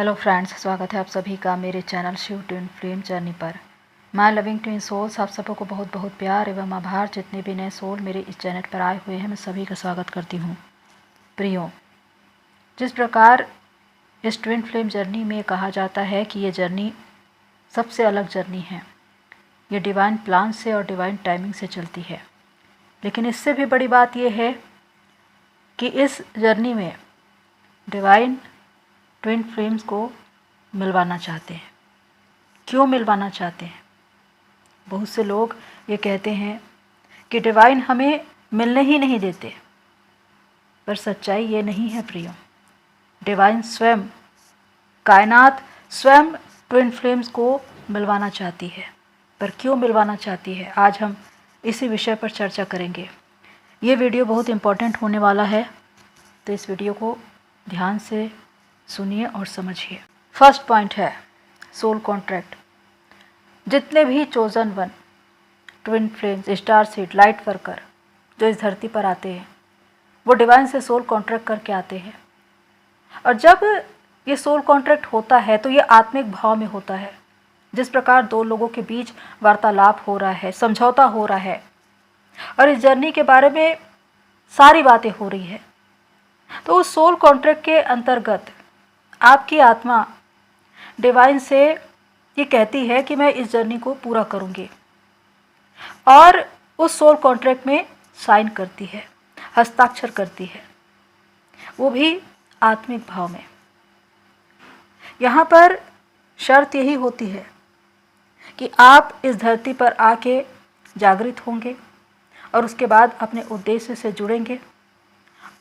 Hello friends, स्वागत है आप सभी का मेरे channel Shiv twin flame journey पर। माय लविंग ट्विन सोल्स, आप सबको बहुत बहुत प्यार एवं आभार। जितने भी नए सोल मेरे इस चैनल पर आए हुए हैं, मैं सभी का स्वागत करती हूँ। प्रियो, जिस प्रकार इस ट्विन फ्लेम जर्नी में कहा जाता है कि ये जर्नी सबसे अलग जर्नी है, ये डिवाइन प्लान से और डिवाइन टाइमिंग से चलती है। लेकिन इससे भी बड़ी बात यह है कि इस जर्नी में डिवाइन ट्विन फ्लेम्स को मिलवाना चाहते हैं। क्यों मिलवाना चाहते हैं? बहुत से लोग ये कहते हैं कि डिवाइन हमें मिलने ही नहीं देते, पर सच्चाई ये नहीं है प्रियो। डिवाइन स्वयं, कायनात स्वयं ट्विन फ्लेम्स को मिलवाना चाहती है। पर क्यों मिलवाना चाहती है, आज हम इसी विषय पर चर्चा करेंगे। ये वीडियो बहुत इम्पोर्टेंट होने वाला है, तो इस वीडियो को ध्यान से सुनिए और समझिए। फर्स्ट पॉइंट है सोल कॉन्ट्रैक्ट। जितने भी chosen one, twin flames, star seed, light worker जो इस धरती पर आते हैं, वो डिवाइन से सोल कॉन्ट्रैक्ट करके आते हैं। और जब ये सोल कॉन्ट्रैक्ट होता है तो ये आत्मिक भाव में होता है। जिस प्रकार दो लोगों के बीच वार्तालाप हो रहा है, समझौता हो रहा है और इस जर्नी के बारे में सारी बातें हो रही है, तो उस सोल कॉन्ट्रैक्ट के अंतर्गत आपकी आत्मा डिवाइन से ये कहती है कि मैं इस जर्नी को पूरा करूंगी, और उस सोल कॉन्ट्रैक्ट में साइन करती है, हस्ताक्षर करती है, वो भी आत्मिक भाव में। यहाँ पर शर्त यही होती है कि आप इस धरती पर आके जागृत होंगे और उसके बाद अपने उद्देश्य से जुड़ेंगे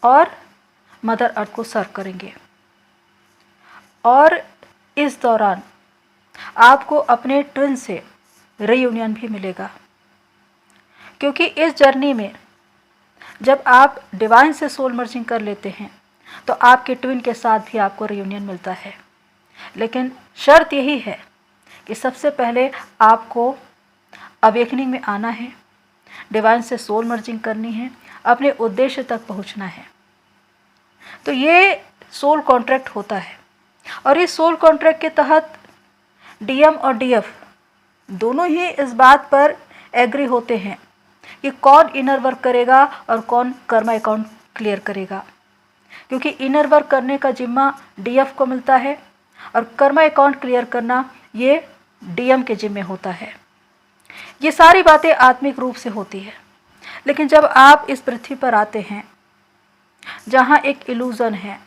और मदर अर्थ को सर्व करेंगे। और इस दौरान आपको अपने ट्विन से रीयूनियन भी मिलेगा, क्योंकि इस जर्नी में जब आप डिवाइन से सोल मर्जिंग कर लेते हैं तो आपके ट्विन के साथ भी आपको रीयूनियन मिलता है। लेकिन शर्त यही है कि सबसे पहले आपको अवेकनिंग में आना है, डिवाइन से सोल मर्जिंग करनी है, अपने उद्देश्य तक पहुंचना है। तो ये सोल कॉन्ट्रैक्ट होता है, और इस सोल कॉन्ट्रैक्ट के तहत डीएम और डीएफ दोनों ही इस बात पर एग्री होते हैं कि कौन इनर वर्क करेगा और कौन कर्मा अकाउंट क्लियर करेगा। क्योंकि इनर वर्क करने का जिम्मा डीएफ को मिलता है और कर्मा अकाउंट क्लियर करना ये डीएम के जिम्मे होता है। ये सारी बातें आत्मिक रूप से होती है। लेकिन जब आप इस पृथ्वी पर आते हैं जहाँ एक इल्यूजन है,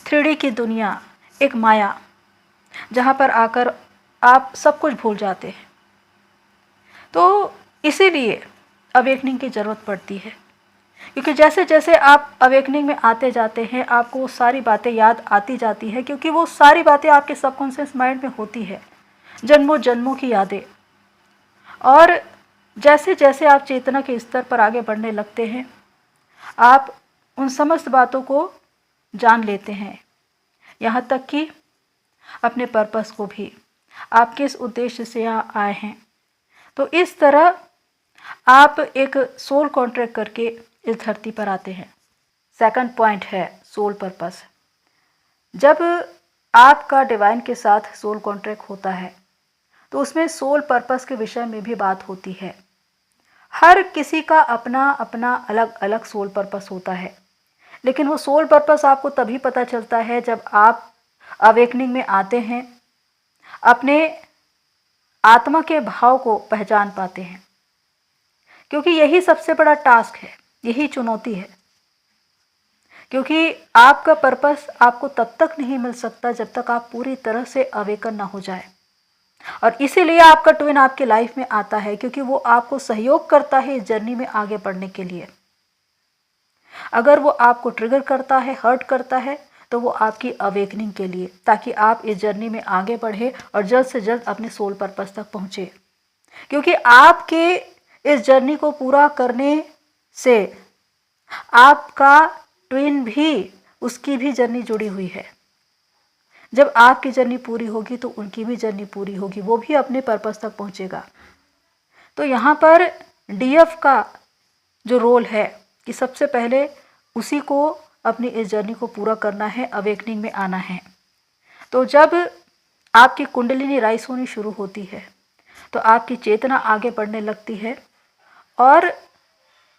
3D की दुनिया, एक माया, जहाँ पर आकर आप सब कुछ भूल जाते हैं, तो इसीलिए अवेकनिंग की ज़रूरत पड़ती है। क्योंकि जैसे जैसे आप अवेकनिंग में आते जाते हैं, आपको वो सारी बातें याद आती जाती है, क्योंकि वो सारी बातें आपके सबकॉन्शियस माइंड में होती है, जन्मों जन्मों की यादें। और जैसे जैसे आप चेतना के स्तर पर आगे बढ़ने लगते हैं, आप उन समस्त बातों को जान लेते हैं, यहाँ तक कि अपने पर्पस को भी, आप किस उद्देश्य से यहाँ आए हैं। तो इस तरह आप एक सोल कॉन्ट्रैक्ट करके इस धरती पर आते हैं। सेकंड पॉइंट है सोल पर्पस। जब आपका डिवाइन के साथ सोल कॉन्ट्रैक्ट होता है तो उसमें सोल पर्पस के विषय में भी बात होती है। हर किसी का अपना अपना अलग अलग सोल पर्पस होता है, लेकिन वो सोल पर्पस आपको तभी पता चलता है जब आप अवेकनिंग में आते हैं, अपने आत्मा के भाव को पहचान पाते हैं। क्योंकि यही सबसे बड़ा टास्क है, यही चुनौती है। क्योंकि आपका पर्पस आपको तब तक नहीं मिल सकता जब तक आप पूरी तरह से अवेकन ना हो जाए। और इसीलिए आपका ट्विन आपकी लाइफ में आता है, क्योंकि वो आपको सहयोग करता है इस जर्नी में आगे बढ़ने के लिए। अगर वो आपको ट्रिगर करता है, हर्ट करता है, तो वो आपकी अवेकनिंग के लिए, ताकि आप इस जर्नी में आगे बढ़े और जल्द से जल्द अपने सोल पर्पस तक पहुँचे। क्योंकि आपके इस जर्नी को पूरा करने से आपका ट्विन भी, उसकी भी जर्नी जुड़ी हुई है। जब आपकी जर्नी पूरी होगी तो उनकी भी जर्नी पूरी होगी, वो भी अपने पर्पस तक पहुँचेगा। तो यहाँ पर डीएफ का जो रोल है कि सबसे पहले उसी को अपनी इस जर्नी को पूरा करना है, अवेकनिंग में आना है। तो जब आपकी कुंडलिनी राइज होनी शुरू होती है तो आपकी चेतना आगे बढ़ने लगती है और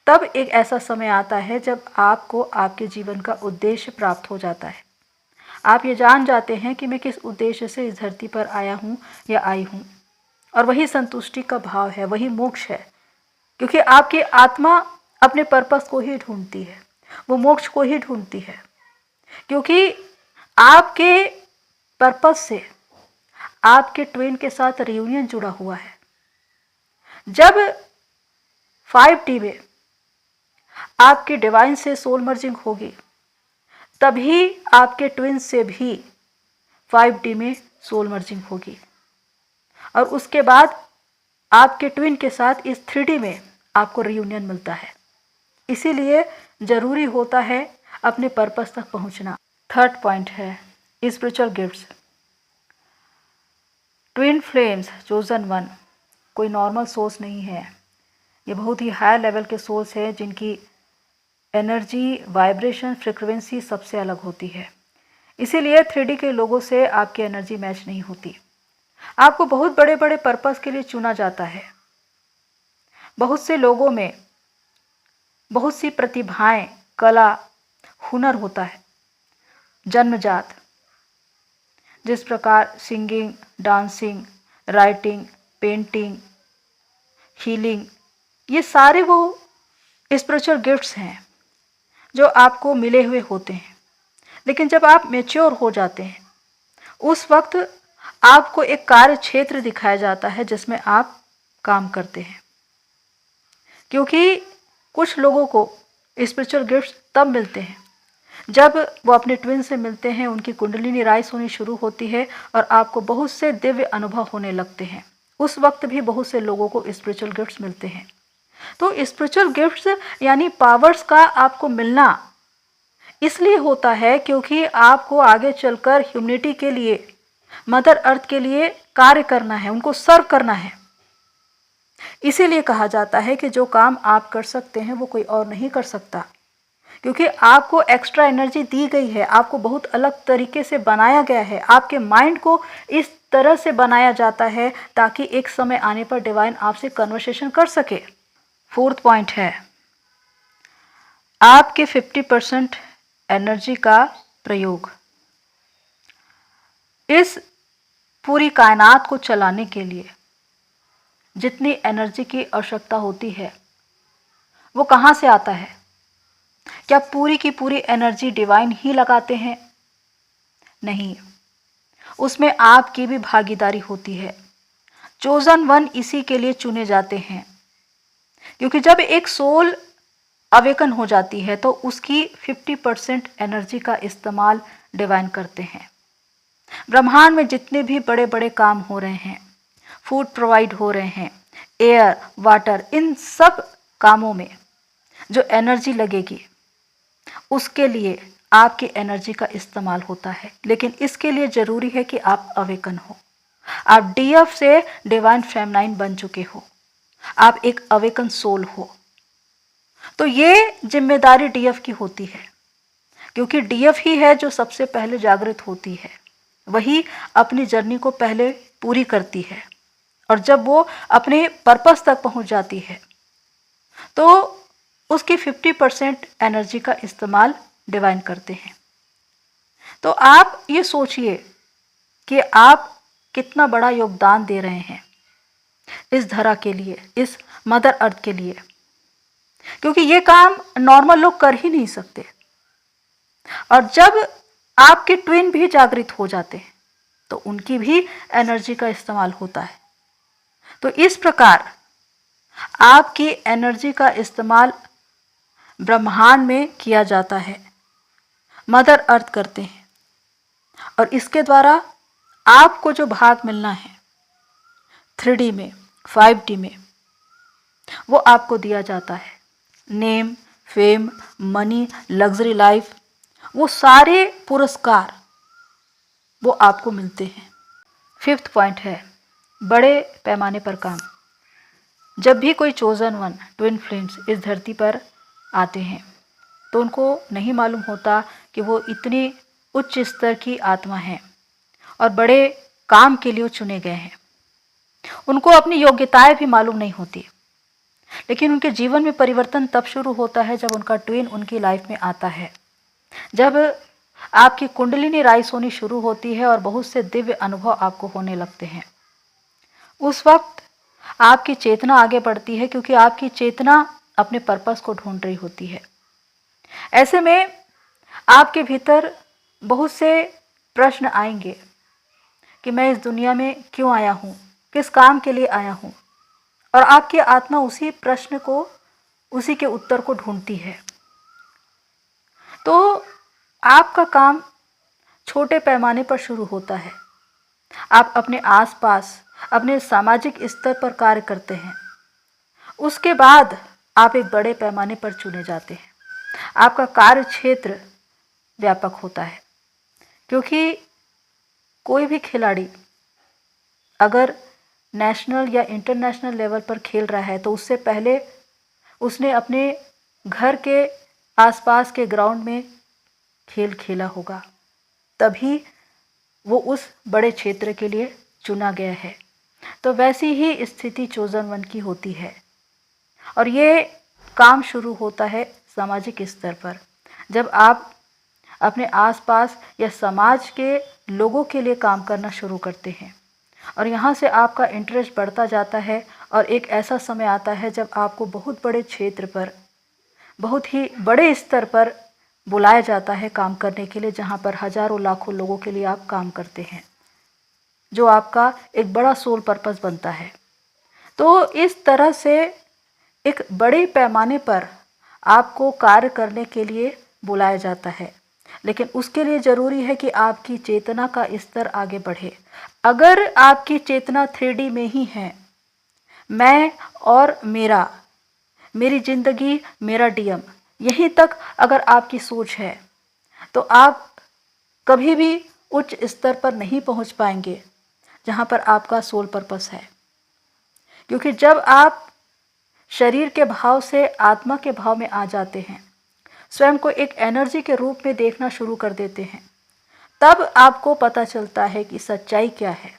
तब एक ऐसा समय आता है जब आपको आपके जीवन का उद्देश्य प्राप्त हो जाता है। आप ये जान जाते हैं कि मैं किस उद्देश्य से इस धरती पर आया हूँ या आई हूँ, और वही संतुष्टि का भाव है, वही मोक्ष है। क्योंकि आपकी आत्मा अपने पर्पस को ही ढूंढती है, वो मोक्ष को ही ढूंढती है, क्योंकि आपके पर्पस से आपके ट्विन के साथ रियूनियन जुड़ा हुआ है। जब 5D में आपकी डिवाइन से सोल मर्जिंग होगी तभी आपके ट्विन से भी 5D में सोल मर्जिंग होगी, और उसके बाद आपके ट्विन के साथ इस 3D में आपको रियूनियन मिलता है। इसीलिए जरूरी होता है अपने पर्पस तक पहुंचना। थर्ड पॉइंट है spiritual gifts. Twin flames chosen one कोई नॉर्मल सोल्स नहीं है, ये बहुत ही हाई लेवल के सोल्स हैं जिनकी एनर्जी, वाइब्रेशन, फ्रिक्वेंसी सबसे अलग होती है। इसीलिए 3D के लोगों से आपकी एनर्जी मैच नहीं होती। आपको बहुत बड़े बड़े पर्पस के लिए चुना जाता है। बहुत से लोगों में बहुत सी प्रतिभाएं, कला, हुनर होता है जन्मजात। जिस प्रकार singing, dancing, writing, painting, healing, ये सारे वो स्पिरिचुअल गिफ्ट्स हैं जो आपको मिले हुए होते हैं। लेकिन जब आप मैच्योर हो जाते हैं उस वक्त आपको एक कार्य क्षेत्र दिखाया जाता है जिसमें आप काम करते हैं। क्योंकि कुछ लोगों को स्पिरिचुअल गिफ्ट्स तब मिलते हैं जब वो अपने ट्विन से मिलते हैं, उनकी कुंडलिनी राइज होनी शुरू होती है और आपको बहुत से दिव्य अनुभव होने लगते हैं। उस वक्त भी बहुत से लोगों को स्पिरिचुअल गिफ्ट्स मिलते हैं। तो स्पिरिचुअल गिफ्ट्स यानी पावर्स का आपको मिलना इसलिए होता है क्योंकि आपको आगे चलकर ह्यूमैनिटी के लिए, मदर अर्थ के लिए कार्य करना है, उनको सर्व करना है। इसीलिए कहा जाता है कि जो काम आप कर सकते हैं वो कोई और नहीं कर सकता, क्योंकि आपको एक्स्ट्रा एनर्जी दी गई है, आपको बहुत अलग तरीके से बनाया गया है। आपके माइंड को इस तरह से बनाया जाता है ताकि एक समय आने पर डिवाइन आपसे कन्वर्सेशन कर सके। फोर्थ पॉइंट है आपके 50% एनर्जी का प्रयोग। इस पूरी कायनात को चलाने के लिए जितनी एनर्जी की आवश्यकता होती है वो कहाँ से आता है? क्या पूरी की पूरी एनर्जी डिवाइन ही लगाते हैं? नहीं, उसमें आपकी भी भागीदारी होती है। चोजन वन इसी के लिए चुने जाते हैं, क्योंकि जब एक सोल अवेकन हो जाती है तो उसकी 50% एनर्जी का इस्तेमाल डिवाइन करते हैं। ब्रह्मांड में जितने भी बड़े बड़े काम हो रहे हैं, फूड प्रोवाइड हो रहे हैं, एयर, वाटर, इन सब कामों में जो एनर्जी लगेगी उसके लिए आपकी एनर्जी का इस्तेमाल होता है। लेकिन इसके लिए ज़रूरी है कि आप अवेकन हो, आप डीएफ से डिवाइन फेमिनाइन बन चुके हो, आप एक अवेकन सोल हो। तो ये जिम्मेदारी डीएफ की होती है, क्योंकि डीएफ ही है जो सबसे पहले जागृत होती है, वही अपनी जर्नी को पहले पूरी करती है। और जब वो अपने पर्पस तक पहुंच जाती है तो उसकी 50% एनर्जी का इस्तेमाल डिवाइन करते हैं। तो आप ये सोचिए कि आप कितना बड़ा योगदान दे रहे हैं इस धरा के लिए, इस मदर अर्थ के लिए, क्योंकि ये काम नॉर्मल लोग कर ही नहीं सकते। और जब आपके ट्विन भी जागृत हो जाते हैं तो उनकी भी एनर्जी का इस्तेमाल होता है। तो इस प्रकार आपकी एनर्जी का इस्तेमाल ब्रह्मांड में किया जाता है, मदर अर्थ करते हैं, और इसके द्वारा आपको जो भाग मिलना है 3D में, 5D में, वो आपको दिया जाता है। Name, fame, money, luxury life, वो सारे पुरस्कार वो आपको मिलते हैं। फिफ्थ पॉइंट है बड़े पैमाने पर काम। जब भी कोई चोजन वन, ट्विन फ्लेम्स इस धरती पर आते हैं तो उनको नहीं मालूम होता कि वो इतनी उच्च स्तर की आत्मा है और बड़े काम के लिए वो चुने गए हैं। उनको अपनी योग्यताएं भी मालूम नहीं होती, लेकिन उनके जीवन में परिवर्तन तब शुरू होता है जब उनका ट्विन उनकी लाइफ में आता है। जब आपकी कुंडलिनी राइज होनी शुरू होती है और बहुत से दिव्य अनुभव आपको होने लगते हैं, उस वक्त आपकी चेतना आगे बढ़ती है, क्योंकि आपकी चेतना अपने पर्पस को ढूंढ रही होती है। ऐसे में आपके भीतर बहुत से प्रश्न आएंगे कि मैं इस दुनिया में क्यों आया हूँ, किस काम के लिए आया हूँ, और आपकी आत्मा उसी प्रश्न को, उसी के उत्तर को ढूंढती है। तो आपका काम छोटे पैमाने पर शुरू होता है। आप अपने आसपास, अपने सामाजिक स्तर पर कार्य करते हैं। उसके बाद आप एक बड़े पैमाने पर चुने जाते हैं। आपका कार्य क्षेत्र व्यापक होता है, क्योंकि कोई भी खिलाड़ी अगर नेशनल या इंटरनेशनल लेवल पर खेल रहा है तो उससे पहले उसने अपने घर के आसपास के ग्राउंड में खेल खेला होगा, तभी वो उस बड़े क्षेत्र के लिए चुना गया है। तो वैसी ही स्थिति चोजन वन की होती है, और ये काम शुरू होता है सामाजिक स्तर पर, जब आप अपने आसपास या समाज के लोगों के लिए काम करना शुरू करते हैं, और यहाँ से आपका इंटरेस्ट बढ़ता जाता है, और एक ऐसा समय आता है जब आपको बहुत बड़े क्षेत्र पर, बहुत ही बड़े स्तर पर बुलाया जाता है काम करने के लिए, जहाँ पर हजारों लाखों लोगों के लिए आप काम करते हैं, जो आपका एक बड़ा सोल पर्पस बनता है। तो इस तरह से एक बड़े पैमाने पर आपको कार्य करने के लिए बुलाया जाता है, लेकिन उसके लिए ज़रूरी है कि आपकी चेतना का स्तर आगे बढ़े। अगर आपकी चेतना 3D में ही है, मैं और मेरा, मेरी ज़िंदगी, मेरा डीएम, यहीं तक अगर आपकी सोच है, तो आप कभी भी उच्च स्तर पर नहीं पहुंच पाएंगे जहां पर आपका सोल पर्पस है। क्योंकि जब आप शरीर के भाव से आत्मा के भाव में आ जाते हैं, स्वयं को एक एनर्जी के रूप में देखना शुरू कर देते हैं, तब आपको पता चलता है कि सच्चाई क्या है,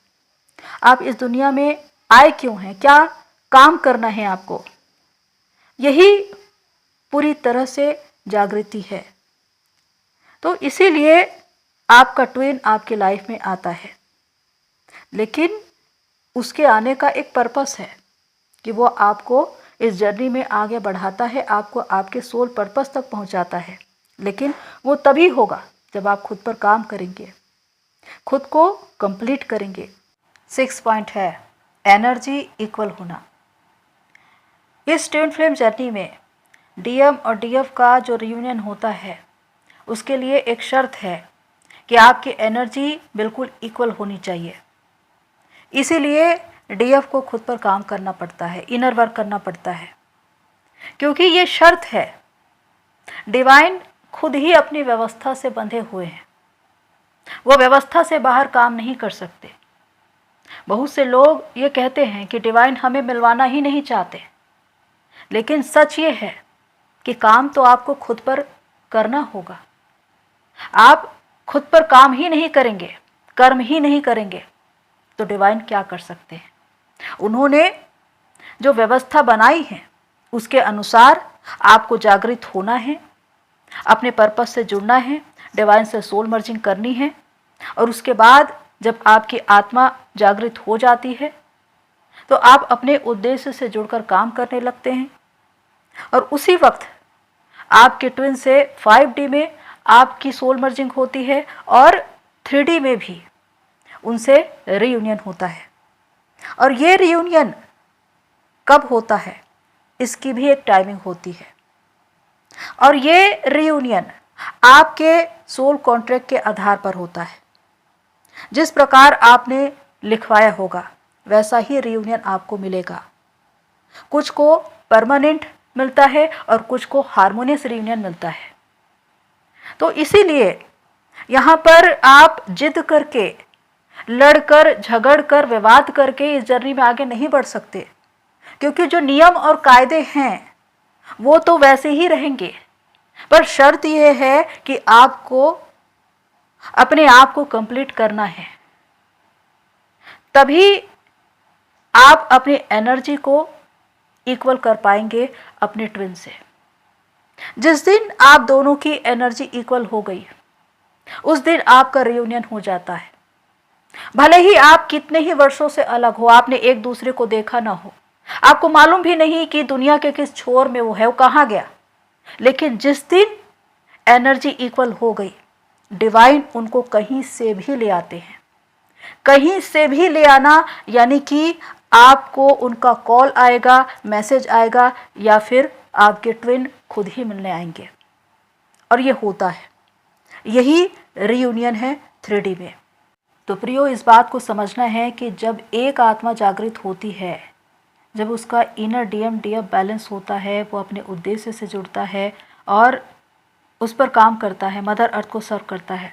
आप इस दुनिया में आए क्यों हैं, क्या काम करना है आपको। यही पूरी तरह से जागृति है। तो इसीलिए आपका ट्विन आपकी लाइफ में आता है, लेकिन उसके आने का एक पर्पस है कि वो आपको इस जर्नी में आगे बढ़ाता है, आपको आपके सोल पर्पस तक पहुंचाता है। लेकिन वो तभी होगा जब आप खुद पर काम करेंगे, खुद को कंप्लीट करेंगे। 6 पॉइंट है एनर्जी इक्वल होना। इस ट्विन फ्लेम जर्नी में डीएम और डीएफ का जो रियूनियन होता है, उसके लिए एक शर्त है कि आपकी एनर्जी बिल्कुल इक्वल होनी चाहिए। इसीलिए डीएफ को खुद पर काम करना पड़ता है, इनर वर्क करना पड़ता है, क्योंकि ये शर्त है। डिवाइन खुद ही अपनी व्यवस्था से बंधे हुए हैं, वो व्यवस्था से बाहर काम नहीं कर सकते। बहुत से लोग ये कहते हैं कि डिवाइन हमें मिलवाना ही नहीं चाहते, लेकिन सच ये है कि काम तो आपको खुद पर करना होगा। आप खुद पर काम ही नहीं करेंगे, कर्म ही नहीं करेंगे, तो डिवाइन क्या कर सकते हैं। उन्होंने जो व्यवस्था बनाई है उसके अनुसार आपको जागृत होना है, अपने पर्पस से जुड़ना है, डिवाइन से सोल मर्जिंग करनी है, और उसके बाद जब आपकी आत्मा जागृत हो जाती है तो आप अपने उद्देश्य से जुड़कर काम करने लगते हैं, और उसी वक्त आपके ट्विन से 5D में आपकी सोल मर्जिंग होती है, और 3D में भी उनसे रीयूनियन होता है। और ये रियूनियन कब होता है, इसकी भी एक टाइमिंग होती है, और ये रियूनियन आपके सोल कॉन्ट्रैक्ट के आधार पर होता है। जिस प्रकार आपने लिखवाया होगा वैसा ही रियूनियन आपको मिलेगा। कुछ को परमानेंट मिलता है और कुछ को हार्मोनियस रियूनियन मिलता है। तो इसीलिए यहाँ पर आप जिद करके, लड़कर, झगड़कर, विवाद करके इस जर्नी में आगे नहीं बढ़ सकते, क्योंकि जो नियम और कायदे हैं वो तो वैसे ही रहेंगे, पर शर्त यह है कि आपको अपने आप को कंप्लीट करना है। तभी आप अपनी एनर्जी को इक्वल कर पाएंगे अपने ट्विन से। जिस दिन आप दोनों की एनर्जी इक्वल हो गई, उस दिन आपका रियूनियन हो जाता है। भले ही आप कितने ही वर्षों से अलग हो, आपने एक दूसरे को देखा ना हो, आपको मालूम भी नहीं कि दुनिया के किस छोर में वो है, वो कहाँ गया, लेकिन जिस दिन एनर्जी इक्वल हो गई, डिवाइन उनको कहीं से भी ले आते हैं। कहीं से भी ले आना यानी कि आपको उनका कॉल आएगा, मैसेज आएगा, या फिर आपके ट्विन खुद ही मिलने आएंगे। और ये होता है, यही रियूनियन है 3D में। तो प्रियो, इस बात को समझना है कि जब एक आत्मा जागृत होती है, जब उसका इनर डीएम डीएफ बैलेंस होता है, वो अपने उद्देश्य से जुड़ता है और उस पर काम करता है, मदर अर्थ को सर्व करता है,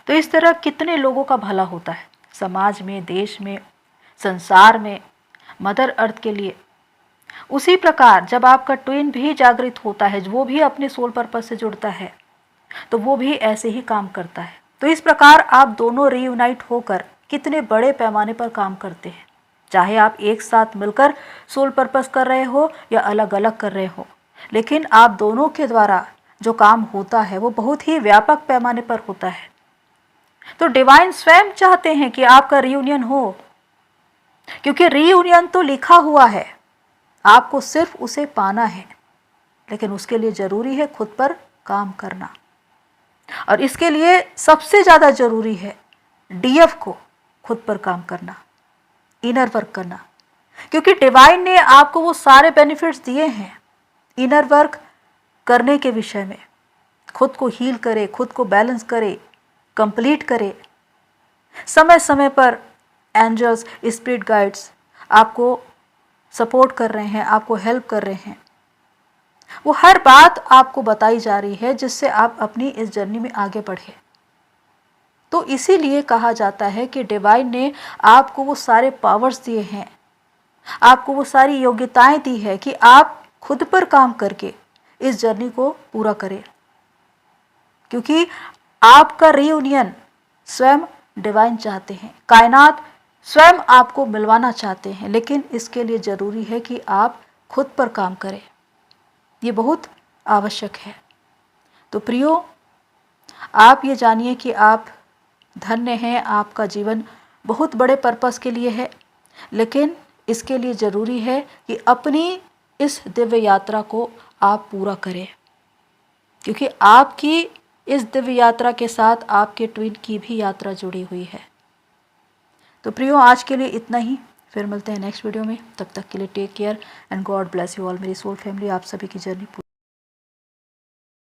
तो इस तरह कितने लोगों का भला होता है, समाज में, देश में, संसार में, मदर अर्थ के लिए। उसी प्रकार जब आपका ट्विन भी जागृत होता है, वो भी अपने सोल पर्पस से जुड़ता है, तो वो भी ऐसे ही काम करता है। तो इस प्रकार आप दोनों रीयूनाइट होकर कितने बड़े पैमाने पर काम करते हैं। चाहे आप एक साथ मिलकर सोल पर्पस कर रहे हो या अलग अलग कर रहे हो, लेकिन आप दोनों के द्वारा जो काम होता है वो बहुत ही व्यापक पैमाने पर होता है। तो डिवाइन स्वयं चाहते हैं कि आपका रियूनियन हो, क्योंकि रियूनियन तो लिखा हुआ है, आपको सिर्फ उसे पाना है, लेकिन उसके लिए जरूरी है खुद पर काम करना। और इसके लिए सबसे ज़्यादा जरूरी है डीएफ को खुद पर काम करना, इनर वर्क करना, क्योंकि डिवाइन ने आपको वो सारे बेनिफिट्स दिए हैं इनर वर्क करने के विषय में। खुद को हील करे, खुद को बैलेंस करे, कंप्लीट करे। समय समय पर एंजल्स, स्पिरिट गाइड्स आपको सपोर्ट कर रहे हैं, आपको हेल्प कर रहे हैं। वो हर बात आपको बताई जा रही है जिससे आप अपनी इस जर्नी में आगे बढ़े। तो इसीलिए कहा जाता है कि डिवाइन ने आपको वो सारे पावर्स दिए हैं, आपको वो सारी योग्यताएं दी है कि आप खुद पर काम करके इस जर्नी को पूरा करें, क्योंकि आपका रियूनियन स्वयं डिवाइन चाहते हैं, कायनात स्वयं आपको मिलवाना चाहते हैं, लेकिन इसके लिए ज़रूरी है कि आप खुद पर काम करें। ये बहुत आवश्यक है। तो प्रियो, आप ये जानिए कि आप धन्य हैं, आपका जीवन बहुत बड़े पर्पस के लिए है, लेकिन इसके लिए ज़रूरी है कि अपनी इस दिव्य यात्रा को आप पूरा करें, क्योंकि आपकी इस दिव्य यात्रा के साथ आपके ट्विन की भी यात्रा जुड़ी हुई है। तो प्रियो, आज के लिए इतना ही, फिर मिलते हैं नेक्स्ट वीडियो में। तब तक के लिए take care and God bless you all. मेरी सोल फैमिली आप सभी की जर्नी